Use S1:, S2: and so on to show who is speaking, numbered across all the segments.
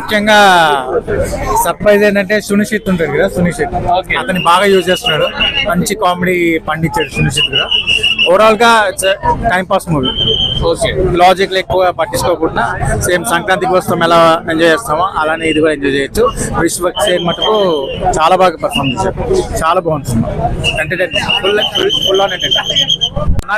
S1: ముఖ్యంగా సర్ప్రైజ్ ఏంటంటే సునిశ్చిత్ ఉంటాడు కదా, సునిశ్చిత్ అతన్ని బాగా యూజ్ చేస్తున్నాడు, మంచి కామెడీ పండించాడు సునిశ్చిత్ కూడా. ఓవరాల్ గా time pass movie. Okay, logic ఎక్కువ పట్టించుకోకుండా సేమ్ సంక్రాంతికి వస్తాం ఎలా ఎంజాయ్ చేస్తామో అలానే ఇది కూడా ఎంజాయ్ చేయొచ్చు. విశ్వక్ సేన్ మటుకు చాలా బాగా పర్ఫార్మ్ చేశారు, చాలా బాగుంది సినిమా. ఫుల్ ఆన్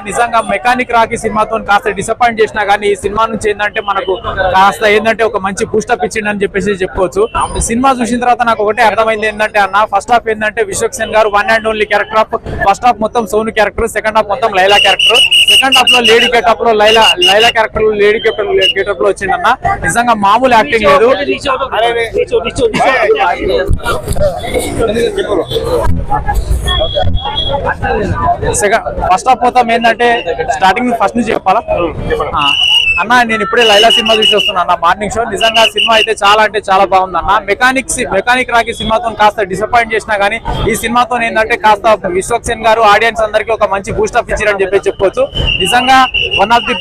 S2: నిజంగా మెకానిక్ రాకీ సినిమాతో కాస్త డిసప్పాయింట్ చేసినా కానీ ఈ సినిమా నుంచి ఏంటంటే మనకు కాస్త ఏంటంటే ఒక మంచి బూస్టప్ ఇచ్చిండని చెప్పేసి చెప్పుకోవచ్చు. సినిమా చూసిన తర్వాత నాకు ఒకటే అర్థమైంది ఏంటంటే అన్న, ఫస్ట్ హాఫ్ ఏంటంటే విశ్వక్ సేన్ గారు one and only character of, first half మొత్తం సోను క్యారెక్టర్, సెకండ్ హాఫ్ మొత్తం లైలా క్యారెక్టర్. సెకండ్ హాఫ్ లో లేడీ గెటప్ లో లైలా క్యారెక్టర్ లేడీ గెటప్ లో వచ్చిందన్న. నిజంగా మామూలు యాక్టింగ్ లేదు. ఫస్ట్ హాఫ్ మొత్తం ఏంటంటే స్టార్టింగ్ ఫస్ట్ నుంచి చెప్పాలా అన్న, నేను ఇప్పుడే లైలా సినిమా చూసి వస్తున్నా అన్న, మార్నింగ్ షో. నిజంగా సినిమా అయితే చాలా అంటే చాలా బాగుంది అన్న. మెకానిక్ రాకీ సినిమాతో కాస్త డిసప్పాయింట్ చేసినా కానీ ఈ సినిమాతో ఏంటంటే కాస్త విశ్వక్ సేన్ గారు ఆడియన్స్ అందరికీ ఒక మంచి బూస్టప్ ఇచ్చారని చెప్పి చెప్పుకోవచ్చు. నిజంగా one of the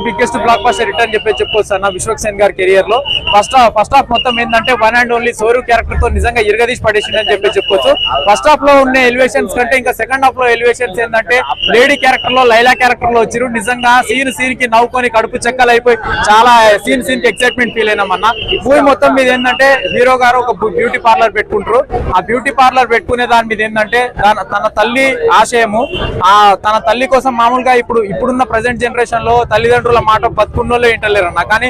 S2: biggest block buster hit అని చెప్పి చెప్పుకోవచ్చు అన్న విశ్వక్ సేన్ గారి కెరియర్ లో. ఫస్ట్ హాఫ్ మొత్తం ఏంటంటే one and only Shore character తో నిజంగా ఇరగదీసి పడేసిందని చెప్పి చెప్పుకోవచ్చు. ఫస్ట్ హాఫ్ లో ఉన్న ఎలివేషన్స్ కంటే ఇంకా సెకండ్ హాఫ్ లో ఎలివేషన్స్ ఏంటంటే లేడీ క్యారెక్టర్ లో లైలా క్యారెక్టర్ లో వచ్చారు. నిజంగా సీన్ కి నవ్వుకొని కడుపు చెక్కలు అయిపోయి చాలా సీన్ కి ఎక్సైట్మెంట్ ఫీల్ అయినామన్నా. మూవీ మొత్తం మీద ఏంటంటే హీరో గారు ఒక బ్యూటీ పార్లర్ పెట్టుకుంటారు. ఆ బ్యూటీ పార్లర్ పెట్టుకునే దాని మీద ఏంటంటే తన తల్లి ఆశయము, తన తల్లి కోసం మామూలుగా ఇప్పుడున్న ప్రజెంట్ జనరేషన్ లో తల్లిదండ్రుల మాట బతుకున్నోళ్ళు ఏంటలేరు అన్న. కానీ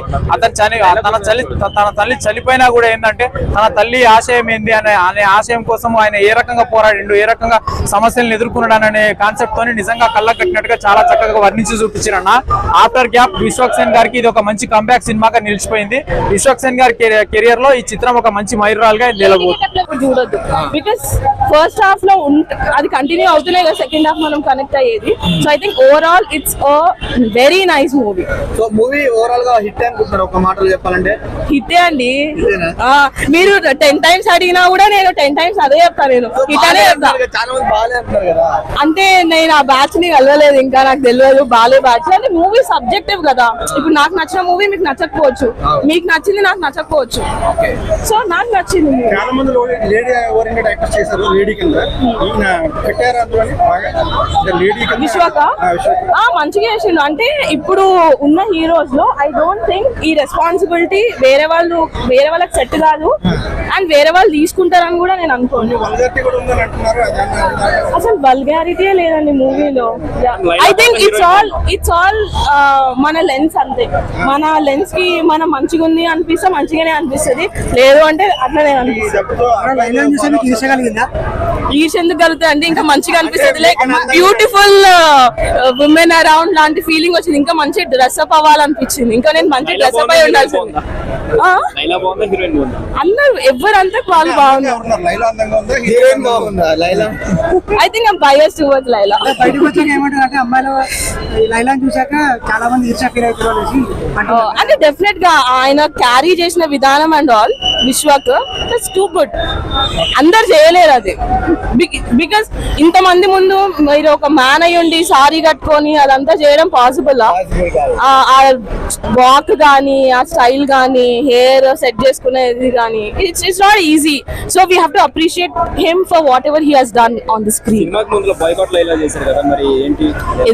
S2: తన తల్లి చనిపోయినా కూడా ఏంటంటే తన తల్లి ఆశయం ఏంది అనే ఆశయం కోసం ఆయన ఏ రకంగా పోరాడిండు, ఏ రకంగా సమస్యలను ఎదుర్కొన్నాడు అనే కాన్సెప్ట్ తోని నిజంగా కళ్ళకు కట్టినట్టుగా చాలా చక్కగా వర్ణించి చూపించారన్న. ఆఫ్టర్ గ్యాప్ విశ్వక్ సేన్ గారికి ఇది ఒక మంచి కంబ్యాక్ సినిమాగా నిలిచిపోయింది. విశ్వక్ సేన్ గారి కెరియర్ లో ఈ చిత్రం ఒక మంచి మైలురాల్ గా నిలబోతుంది.
S3: చూడొద్దు, బికాస్ ఫస్ట్ హాఫ్ లో అది కంటిన్యూ అవుతూనే కదా సెకండ్ హాఫ్ మనం కనెక్ట్ అయ్యేది. So I think overall it's a very nice movie.
S4: So movie overall గా హిట్ అనుకుంటున్నారు ఒక మాటలో చెప్పాలంటే?
S3: హిట్టే అండి. మీరు 10 times అడిగినా కూడా నేను 10 times అదే చెప్తాను. నేను హిట్ అనే చెప్తా. అంటే నేను ఆ బ్యాచ్ ని కలవలేదు, ఇంకా నాకు తెలియదు బాలే బ్యాచ్. అంటే మూవీ సబ్జెక్టివ్ కదా. ఇప్పుడు నాకు నచ్చిన మూవీ మీకు నచ్చకపోవచ్చు, మీకు నచ్చింది నాకు నచ్చకపోవచ్చు. సో నాకు నచ్చింది.
S4: చాలా మంది లేడీ ఓరియంటెడ్ యాక్టర్స్ చేశారు లేడీ కింద.
S3: విశ్వక మంచిగా చేసిండు. అంటే ఇప్పుడు ఉన్న హీరోస్ లో ఐ డోంట్ థింక్ ఈ రెస్పాన్సిబిలిటీ వేరే వాళ్ళకి సెట్ కాదు అండ్ వేరే వాళ్ళు తీసుకుంటారని కూడా నేను అనుకోను. అసలు వల్గారిటీ లేదండి మూవీలో. ఐ థింక్ ఇట్స్ ఆల్ మన లెన్స్ అంతే. మన లెన్స్ కి మనం మంచిగా ఉంది అనిపిస్తే మంచిగానే అనిపిస్తుంది, లేదు అంటే అట్లనే అనిపిస్తుంది. ఈర్ష ఎందుకు కలుగుతుంది అంటే ఇంకా మంచిగా అనిపిస్తుంది. లైక్ బ్యూటిఫుల్ ఉమెన్ అరౌండ్ లాంటి ఫీలింగ్ వచ్చింది. ఇంకా మంచి డ్రెస్అప్ అవ్వాలనిపించింది. ఇంకా నేను మంచి డ్రెస్అప్ అయి ఉండాల్సింది. అందరు ఎవరంతా వాళ్ళు బాగున్నారు. I think I'm biased towards Laila. అంటే డెఫినెట్ గా ఆయన క్యారీ చేసిన విధానం and all Vishwak that's too good. అందరు చేయలేరు అది. బికాస్ ఇంతమంది ముందు మీరు ఒక మ్యాన్ అయ్యి ఉండి సారీ కట్టుకొని అదంతా చేయడం పాసిబుల్? ఆ వాక్ గానీ, ఆ స్టైల్ గానీ, హెయిర్ సెట్ చేసుకునేది గానీ, it's not easy. So we have to appreciate him for what ever he has done on the screen.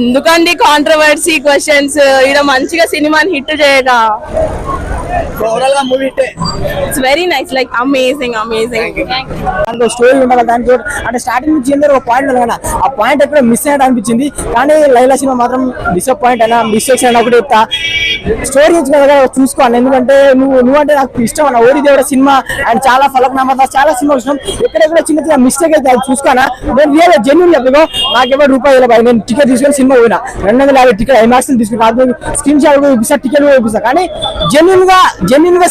S3: ఎందుకండి కాంట్రవర్సీ క్వశ్చన్స్? ఇక్కడ మంచిగా సినిమాని హిట్ చేయగా it's very nice, like amazing.
S5: Story ఉండాలి దానికి. అంటే స్టార్టింగ్ నుంచి ఏందో ఒక పాయింట్ ఉంది, ఆ పాయింట్ ఎక్కడ మిస్ అయినట్టు అనిపించింది. కానీ లైలా సినిమా మాత్రం డిసప్పాయింట్ అయినా మిస్టేక్స్ అయినా ఒకటి చెప్తా. స్టోరీ కదా చూసుకోవాలి. ఎందుకంటే నువ్వు అంటే నాకు ఇష్టం అన్న. ఓరి దేవుడ సినిమా అండ్ చాలా ఫలక్నామా చాలా సినిమా చూసినాం. ఎక్కడెక్కడ చిన్న మిస్టేక్ అయితే అది చూసుకోనా. నేను రియల్ జెన్యూన్ చెప్పిగో నాకు ఎవరు రూపాయలు బాయ్. నేను టికెట్ తీసుకొని సినిమా పోయినా 250 టికెట్ ఐమాక్స్ తీసుకుని స్క్రీన్ షాట్ చూపిస్తా, టికెట్ చూపిస్తా. కానీ జెన్యూన్ గా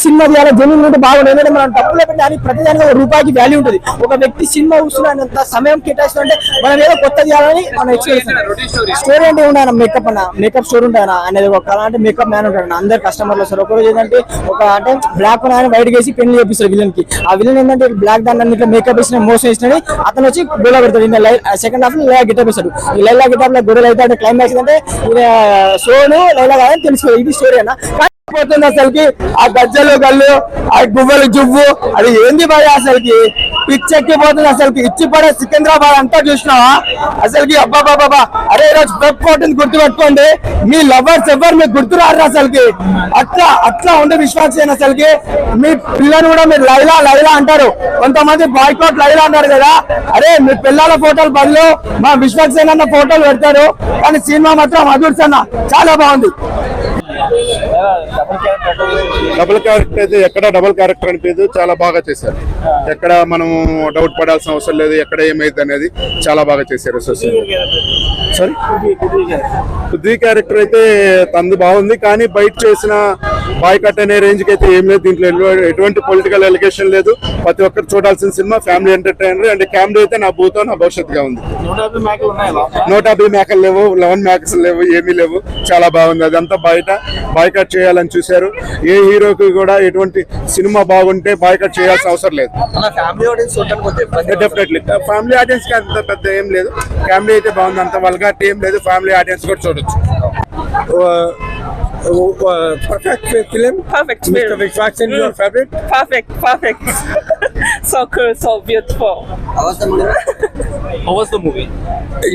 S5: సినిమా తీయాలి. జెన్యూన్ ఉంటే బాగుంది. ఎందుకంటే మనం డబ్బులు పెట్టాలి, ప్రతి దానికి ఒక రూపాయికి వాల్యూ ఉంటుంది. ఒక వ్యక్తి సినిమా చూస్తున్నంత సమయం కేటాయిస్తుంటే మనం ఏదో కొత్త తీయాలని మనం ఎక్స్పీరియన్స్. స్టోరీ అంటే ఉండాలి, మేకప్ స్టోరీ ఉంటాయన అనేది. ఒక అంటే మేకప్ మ్యాన్ ఉంటాడు, అందరు కస్టమర్లు వస్తారు. ఒకరోజు ఏంటంటే అంటే బ్లాక్ ఆయన వైట్ వేసి పెళ్లి చేపిస్తారు విలన్ కి. ఆ విలన్ ఏంటంటే బ్లాక్ దాన్ని ఇట్లా మేకప్ వేసిన మోసం వేసినది అతను వచ్చి గొడవ పెడతాడు. సెకండ్ హాఫ్ లైలా గెటప్ వేస్తాడు. ఈ లైలా గెటప్ లో గొడవలు అయితే క్లైమాక్స్ అంటే సోను లైలా కాదని తెలుసుకోవాలి. ఇది స్టోరీ అన్న. పోతుంది అసలుకి ఆ గజ్జలు గల్లు ఆ గువ్వలు జువ్వు అది ఏంది భయ అసలుకి పిచ్చెక్కిపోతుంది అసలుకి ఇచ్చిపడే సికింద్రాబాద్ అంతా చూసినావా అసలుకి అబ్బాబాబా అరే ఈరోజు వెబ్ కోర్టుని గుర్తుపెట్టుకోండి మీ లవర్స్ ఎవరు మీకు గుర్తురారు అసలుకి అట్లా ఉండే విశ్వాసం అసలుకి మీ పిల్లని కూడా మీరు లైలా లైలా అంటారు కొంతమంది బాయ్కాట్ లైలా అన్నారు కదా అరే మీ పిల్లల ఫోటోలు బదులు మా విశ్వక్సేన్ అన్న ఫోటోలు పెడతారు కానీ సినిమా మాత్రం అదూర్స్ అన్న చాలా బాగుంది
S6: డబుల్ క్యారెక్టర్ అయితే ఎక్కడ డబుల్ క్యారెక్టర్ అనిపించదు చాలా బాగా చేశారు ఎక్కడ మనం డౌట్ పడాల్సిన అవసరం లేదు ఎక్కడ ఏమైంది అనేది చాలా బాగా చేశారు సారీ బుద్ధి క్యారెక్టర్ అయితే తనది బాగుంది కానీ బయట చేసిన బాయ్ కట్ అనే రేంజ్ కి అయితే ఏం లేదు దీంట్లో ఎటువంటి పొలిటికల్ ఎలిగేషన్ లేదు ప్రతి ఒక్కరు చూడాల్సిన cinema family entertainer and comedy అయితే నా భూతో నా భవిష్యత్తుగా ఉంది 150 మేకలు లేవు 11 మేకస్ లేవు ఏమీ లేవు చాలా బాగుంది అదంతా బయట బాయ్కట్ చేయాలని చూశారు ఏ హీరోకి కూడా ఎటువంటి సినిమా బాగుంటే బాయ్కట్ చేయాల్సిన అవసరం లేదు డెఫినెట్లీ ఫ్యామిలీ ఆడియన్స్ కి అంత పెద్ద ఏం లేదు ఫ్యామిలీ అయితే బాగుంది అంత వల్గారిటీ ఏం లేదు ఫ్యామిలీ ఆడియన్స్ కూడా చూడొచ్చు
S7: perfect film.
S8: Perfect
S7: Mr.
S8: film.
S7: Vishwaksen, your favorite?
S8: Perfect. So cool, so beautiful.
S4: How was the movie?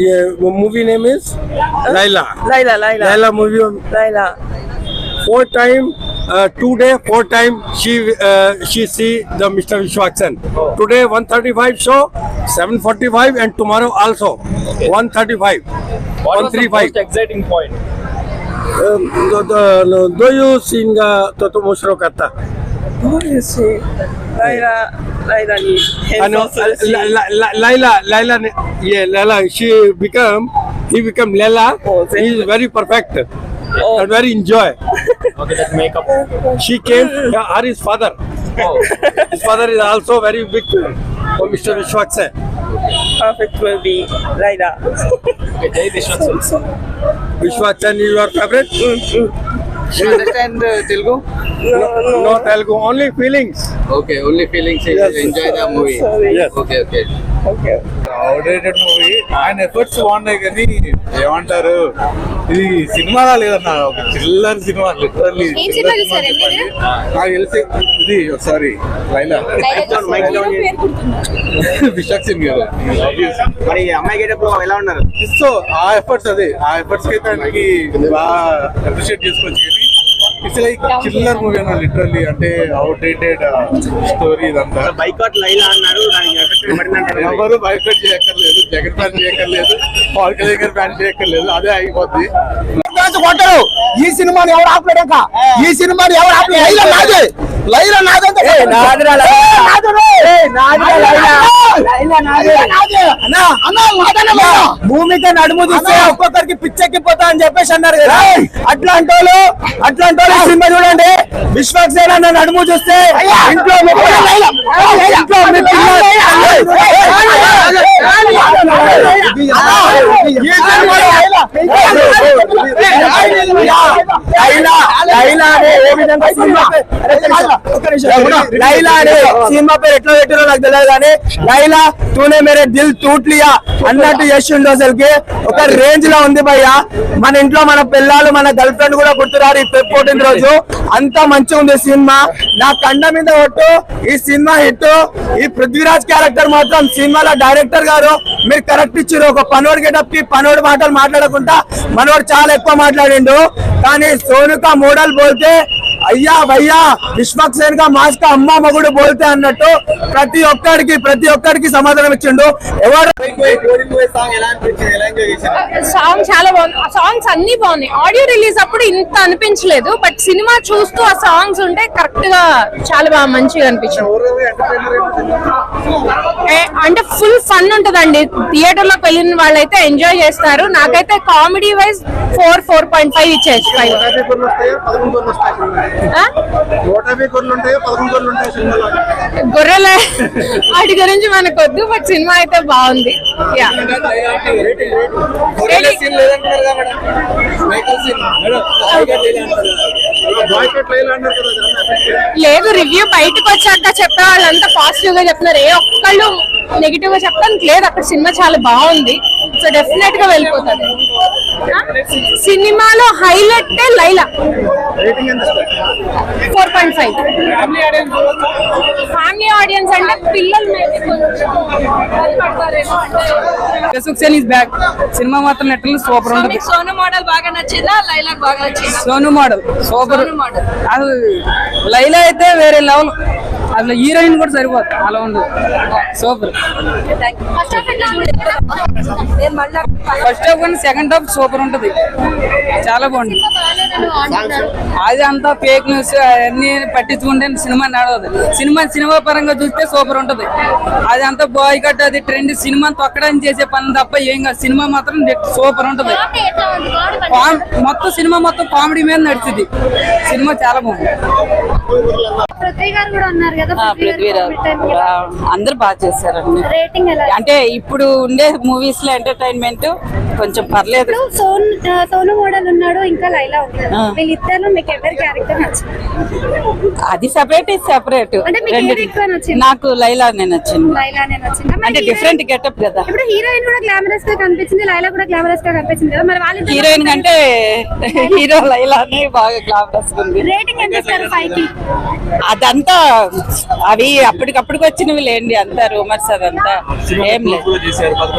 S7: Yeah, movie name is Laila.
S8: Laila.
S7: Laila movie.
S8: Laila.
S7: 4 time, today 4 time she see the Mr. Vishwaksen. Today 135 show, 7:45 and tomorrow also 1:35.
S2: What was the most exciting point?
S7: Do you sing Toto Mushro Kata?
S8: What do you say? Laila ni.
S7: Laila, yeah, Laila. He become Laila.
S8: Oh,
S7: he is very perfect
S8: Oh.
S7: and very enjoy.
S2: Okay, that makeup.
S7: She came, his father. His father is also very big for Mr. Vishwaksen.
S8: Perfect will be Laila.
S2: Okay, Jai Vishwaksen.
S7: Vishwaksen is your favorite?
S4: You understand Telugu?
S7: No Telugu, only feelings.
S4: Okay, only feelings.
S7: Yes.
S4: You enjoy the movie.
S8: Sorry.
S7: Yes.
S8: Okay.
S1: Outdated movie ఆయన efforts బాగున్నాయి కానీ ఏమంటారు ఇది సినిమాలా లేదన్న ఒక చిల్లర్ cinema literally
S9: ఏం cinema చూసారండి మీరు?
S1: నాకు తెలిసి ఇది సారీ లైలా విశాఖ్ సింగ్ గారు
S4: మరి అమ్మాయి గేటప్పుడు ఎలా ఉన్నారు?
S1: సో ఆ ఎఫర్ట్స్ అదే ఆ ఎఫర్ట్స్ కి దానికి బాగా అప్రిషియేట్ చేసుకోవచ్చు కానీ ఇట్స్ లైక్ చిల్లర్ మూవీ అన్న లిటరల్లీ అంటే అవుట్డేటెడ్ స్టోరీ ఇదంతా
S4: బైకాట్ లైలా అన్నారు దానికి ఎఫెక్ట్ పడిందంటారు
S1: ఎవరు బైకట్ చేయక్కర్లేదు జగన్ ఫ్యాన్ చేయక్కర్లేదు పవన్ కళ్యాణ్ ఫ్యాన్ చేయక్కర్లేదు అదే అయిపోద్ది
S5: కొట్టరు ఈ సినిమాని ఎవరు ఆపలేక ఈ సినిమాని ఎవరు ఆపలేదు లైలా నాదంటే భూమిక నడుము చూస్తే ఒక్కొక్కరికి పిచ్చెక్కిపోతా అని చెప్పేసి అన్నారు కదా అట్లాంటి వాళ్ళు సినిమా చూడండి విశ్వక్సేన్ అన్న నడుము చూస్తే ఇంట్లో లైలా అనే సినిమా పేరు ఎట్లా పెట్టారో నాకు తెలియదు కానీ లైలా తూనే మేరే దిల్ టూట్ లియా అన్నట్టు చేసిండు అసలుకి ఒక రేంజ్ లో ఉంది భయ్య మన ఇంట్లో మన పిల్లలు మన గర్ల్ ఫ్రెండ్ కూడా గుర్తురారు ఈ పెప్ పుట్టిన రోజు అంత మంచిగా ఉంది సినిమా నా కండ మీద ఒట్టు ఈ సినిమా హిట్ ఈ పృథ్వీరాజ్ క్యారెక్టర్ మాత్రం సినిమాలో డైరెక్టర్ గారు మీరు కరెక్ట్ ఇచ్చారు ఒక పనోడు గెటప్ కి పనోడు మాటలు మాట్లాడకుండా మనోడు చాలా ఎక్కువ మాట్లాడిండు కానీ సోనుకా మోడల్ బోల్తే అయ్యా భయ్యా విశ్వక్సేన్ గా మాస్ కా అమ్మ మగుడు బోల్తే అన్నట్టు ప్రతి ఒక్కడికి సమాధానం ఇచ్చిండు ఎవరు
S9: సాంగ్ చాలా బాగుంది ఆ సాంగ్స్ అన్ని బాగున్నాయి ఆడియో రిలీజ్ అప్పుడు ఇంత అనిపించలేదు బట్ సినిమా చూస్తూ ఆ సాంగ్స్ ఉంటే కరెక్ట్ గా చాలా బాగా మంచిగా అనిపించింది అంటే ఫుల్ ఫన్ ఉంటదండి థియేటర్ లోకి వెళ్ళిన వాళ్ళైతే ఎంజాయ్ చేస్తారు నాకైతే కామెడీ వైజ్ 4.5 ఇచ్చేసి గొర్రెల వాటి గురించి మనకు వద్దు బట్ సినిమా అయితే బాగుంది లేదు రివ్యూ బయటకు వచ్చాక చెప్పే వాళ్ళంతా పాజిటివ్ గా చెప్తున్నారు ఏ ఒక్కళ్ళు నెగిటివ్ గా చెప్పడానికి లేదు అక్కడ సినిమా చాలా బాగుంది సో డెఫినెట్ గా వెళ్ళిపోతుంది. సినిమాలో హైలైట్ లైలా 4.5. ఫ్యామిలీ ఆడియన్స్ అంటే పిల్లలు
S5: బ్యాక్ సినిమా మాత్రం నెట్లు సూపర్ ఉంటుంది.
S9: సోను మోడల్ బాగా నచ్చిందా, లైలా బాగా నచ్చిందా?
S5: Sonu model super.
S9: మోడల్
S5: అసలు లైలా అయితే వేరే లెవెల్, అసలు హీరోయిన్ కూడా సరిపోదు అలా ఉంది. సూపర్. ఫస్ట్ హాఫ్ కానీ సెకండ్ హాఫ్ సూపర్ ఉంటది, చాలా బాగుంది. అది అంతా ఫేక్ న్యూస్ అవన్నీ పట్టించుకుంటే సినిమా నడవదు. సినిమా పరంగా చూస్తే సూపర్ ఉంటది. అది అంతా బాయ్ కట్, అది ట్రెండ్, సినిమా తొక్కడానికి చేసే పని తప్ప ఏం కాదు. సినిమా మాత్రం సూపర్ ఉంటది. సినిమా మొత్తం కామెడీ మీద నడిచింది. సినిమా చాలా బాగుంది.
S3: అందరు బాగా చేశారండి. అంటే ఇప్పుడు ఉండే మూవీస్ లో ఎంటర్టైన్మెంట్ కొంచెం పర్లేదు.
S9: సోను మోడల్ ఉన్నాడు, ఇంకా లైలా ఉన్నాడు. వీళ్ళిద్దరు మీకు ఎవరి క్యారెక్టర్ నచ్చింది?
S3: అది సెపరేట్, ఇది సెపరేట్.
S9: అంటే మీకు ఏది ఎక్కువ నచ్చింది?
S3: నాకు లైలానే నచ్చింది.
S9: లైలానే నచ్చిందా?
S3: అంటే డిఫరెంట్ గెటప్ కదా.
S9: ఇప్పుడు హీరోయిన్ కూడా గ్లామరస్ గా కనిపించింది, లైలా కూడా గ్లామరస్ గా కనిపించింది కదా. మరి వాళ్ళు
S3: హీరోయిన్ కంటే హీరో లైలానే బాగా గ్లామరస్ ఉంది.
S9: రేటింగ్ ఎంత ఇస్తారు 5 కి?
S3: అదంతా అవి అప్పటికప్పటికి వచ్చినవి లేండి, అంతా రూమర్స్, అదంతా ఏం లేదు.